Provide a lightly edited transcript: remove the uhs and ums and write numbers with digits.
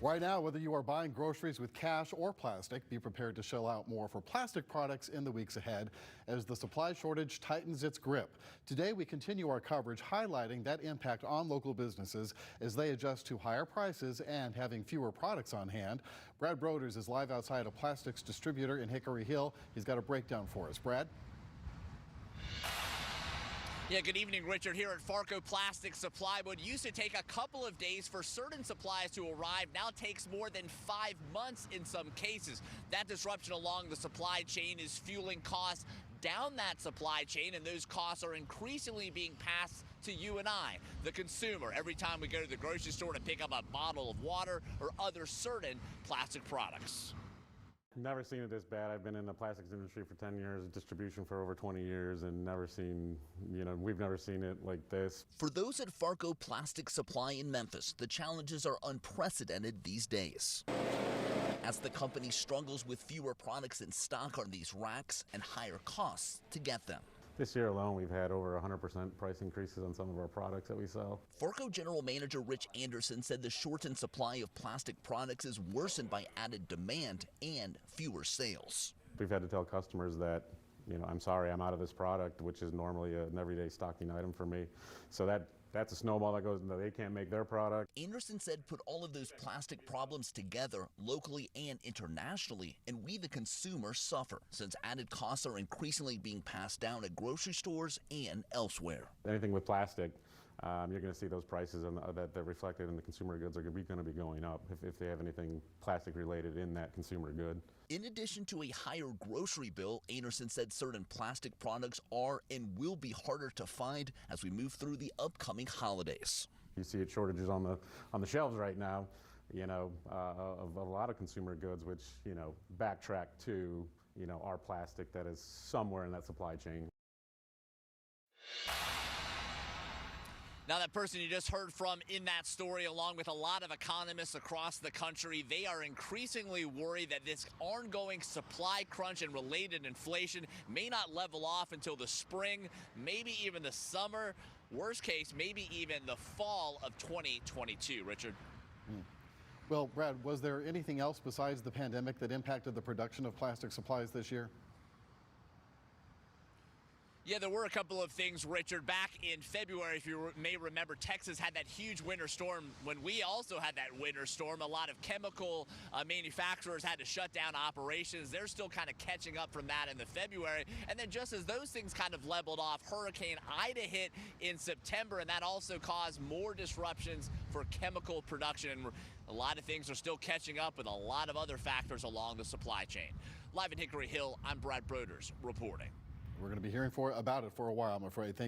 Right now, whether you are buying groceries with cash or plastic, be prepared to shell out more for plastic products in the weeks ahead as the supply shortage tightens its grip. Today, we continue our coverage highlighting that impact on local businesses as they adjust to higher prices and having fewer products on hand. Brad Broders is live outside a plastics distributor in Hickory Hill. He's got a breakdown for us. Brad? Yeah, good evening, Richard. Here at Farco Plastic Supply, what used to take a couple of days for certain supplies to arrive now takes more than 5 months in some cases. That disruption along the supply chain is fueling costs down that supply chain, and those costs are increasingly being passed to you and I, the consumer, every time we go to the grocery store to pick up a bottle of water or other certain plastic products. Never seen it this bad. I've been in the plastics industry for 10 years, distribution for over 20 years, and never seen, we've never seen it like this. For those at Farco Plastic Supply in Memphis, the challenges are unprecedented these days, as the company struggles with fewer products in stock on these racks and higher costs to get them. This year alone, we've had over 100% price increases on some of our products that we sell. Farco General Manager Rich Anderson said the shortened supply of plastic products is worsened by added demand and fewer sales. We've had to tell customers that, I'm sorry, I'm out of this product, which is normally an everyday stocking item for me. So that's a snowball that goes into they can't make their product. Anderson said put all of those plastic problems together locally and internationally, and we the consumer suffer since added costs are increasingly being passed down at grocery stores and elsewhere. Anything with plastic, you're going to see those prices that reflected in the consumer goods are going to be going up if they have anything plastic related in that consumer good. In addition to a higher grocery bill, Anderson said certain plastic products are and will be harder to find as we move through the upcoming holidays. You see shortages on the shelves right now, of a lot of consumer goods, which, backtrack to, our plastic that is somewhere in that supply chain. Now, that person you just heard from in that story, along with a lot of economists across the country, they are increasingly worried that this ongoing supply crunch and related inflation may not level off until the spring, maybe even the summer, worst case, maybe even the fall of 2022. Richard? Well, Brad, was there anything else besides the pandemic that impacted the production of plastic supplies this year? Yeah, there were a couple of things, Richard. Back in February, if you may remember, Texas had that huge winter storm. When we also had that winter storm, a lot of chemical manufacturers had to shut down operations. They're still kind of catching up from that in the February. And then just as those things kind of leveled off, Hurricane Ida hit in September, and that also caused more disruptions for chemical production. And a lot of things are still catching up with a lot of other factors along the supply chain. Live in Hickory Hill, I'm Brad Broders reporting. We're going to be hearing about it for a while, I'm afraid. Thank you.